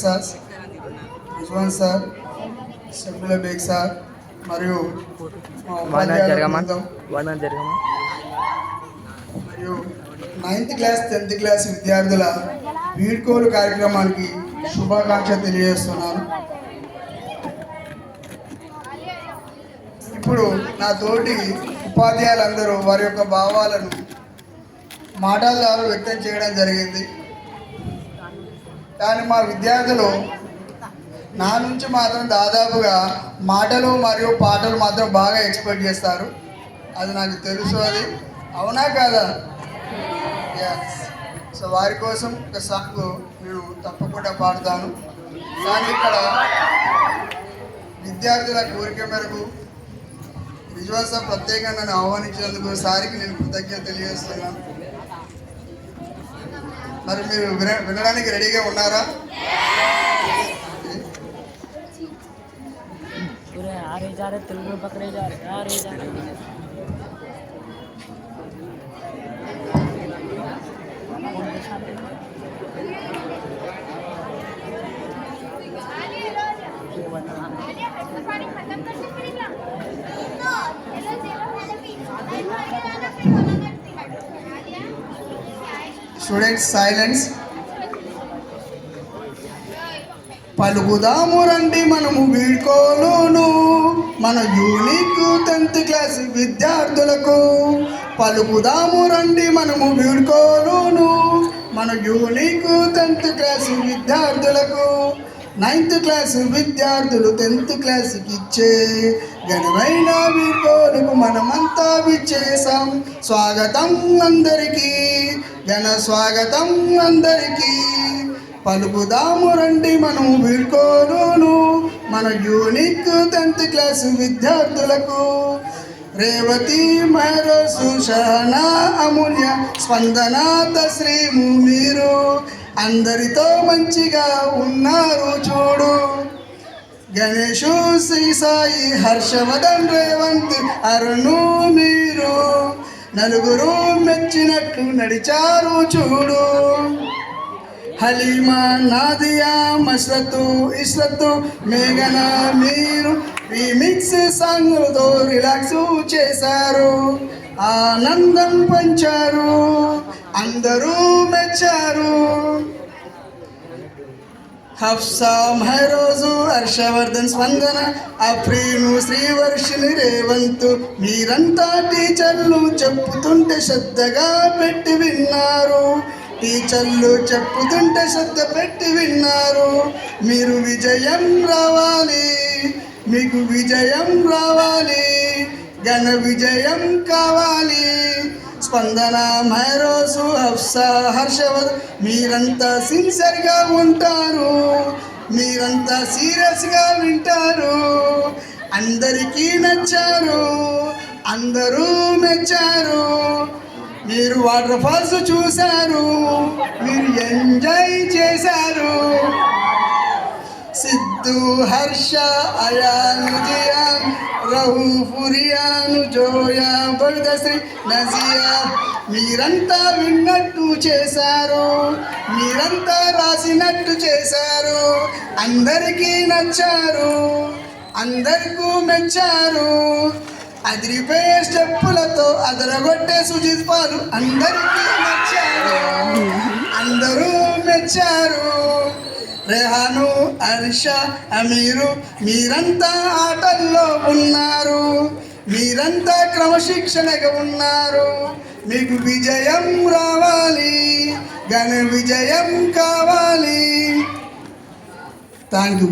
Sir, Rizwan sir, Shafeela Baig sir మరియు మా ఉపాధ్యాయుల బృందం మరియు 9th క్లాస్ 10th క్లాస్ విద్యార్థుల వీడ్కోలు కార్యక్రమానికి శుభాకాంక్షలు తెలియజేస్తున్నాను. ఇప్పుడు నా తోటి ఉపాధ్యాయులందరూ వారి యొక్క భావాలను మాటల ద్వారా వ్యక్తం చేయడం జరిగింది. కానీ మా విద్యార్థులు నా నుంచి మాత్రం దాదాపుగా మాటలు మరియు పాటలు మాత్రం బాగా ఎక్స్పెక్ట్ చేస్తారు. అది నాకు తెలుసు. అది అవునా కాదా? సో వారి కోసం ఒక సాంగ్ నేను తప్పకుండా పాడతాను. కానీ ఇక్కడ విద్యార్థుల కోరిక మేరకు రిజ్వాన్ సార్ ప్రత్యేకంగా నన్ను ఆహ్వానించినందుకు సారికి నేను కృతజ్ఞత తెలియజేస్తున్నాను. మరి మీరు వినడానికి రెడీగా ఉన్నారా? Students silence. పలుకుదాము రండి మనము వీడ్కోలును మన యూనిక్ 10th క్లాస్ విద్యార్థులకు. పలుకుదాము రండి మనము వీడ్కోలును మన యూనిక్ 10th క్లాస్ విద్యార్థులకు. 9th క్లాస్ విద్యార్థులు 10th క్లాస్కి ఇచ్చే ఘనమైన వీడ్కోలుకు మనమంతా విచ్చేసాం. స్వాగతం అందరికీ, ఘన స్వాగతం అందరికీ. పలుకుదాము రండి మనం వీడ్కోలును మన యూనిక్ 10th క్లాస్ విద్యార్థులకు. రేవతి, మహరోసు, షహనా, అమూల్య, స్పందన, తస్రీము మీరు అందరితో మంచిగా ఉన్నారు చూడు. గణేషు, శ్రీ సాయి, హర్షవర్ధన్, రేవంత్, అరుణు మీరు నలుగురు మెచ్చినట్లు నడిచారు చూడు. హలీమా, నాదియా, మస్రతు, ఇస్రతు, మేఘన మీరు రీమిక్స్ సాంగ్లతో రిలాక్స్ చేశారు. ఆనందం పంచారు, అందరూ మెచ్చారు. హఫ్సా, మహరోజు, హర్షవర్ధన్, స్పందన, అఫ్రీను, శ్రీవర్షిని, రేవంత్ మీరంతా టీచర్లు చెప్పుతుంటే శ్రద్ధగా పెట్టి విన్నారు. టీచర్లు చెప్పుతుంటే శ్రద్ధ పెట్టి విన్నారు. మీరు విజయం రావాలి, మీకు విజయం రావాలి, ఘన విజయం కావాలి. స్పందన, మహరోసు, హఫ్సా, హర్షవర్ధన్ మీరంతా సిన్సియర్గా ఉంటారు, మీరంతా సీరియస్గా వింటారు. అందరికీ నచ్చారు, అందరూ మెచ్చారు. మీరు వాటర్ ఫాల్స్ చూశారు, మీరు ఎంజాయ్ చేశారు. సిద్ధు, హర్ష, అయాను, జియాన్, రహూఫ్, రియాను, జోయా, భగదశ్రీ, నజియా మీరంతా విన్నట్టు చేశారు, మీరంతా రాసినట్టు చేశారు. అందరికీ నచ్చారు, అందరికీ మెచ్చారు. అదిరిపోయే స్టెప్పులతో అదరగొట్టే సుజిత్ పాలు అందరికీ నచ్చారు, అందరూ మెచ్చారు. రెహాను, హర్ష, అమీరు మీరంతా ఆటల్లో ఉన్నారు, మీరంతా క్రమశిక్షణగా ఉన్నారు. మీకు విజయం రావాలి, ఘన విజయం కావాలి. Thank you.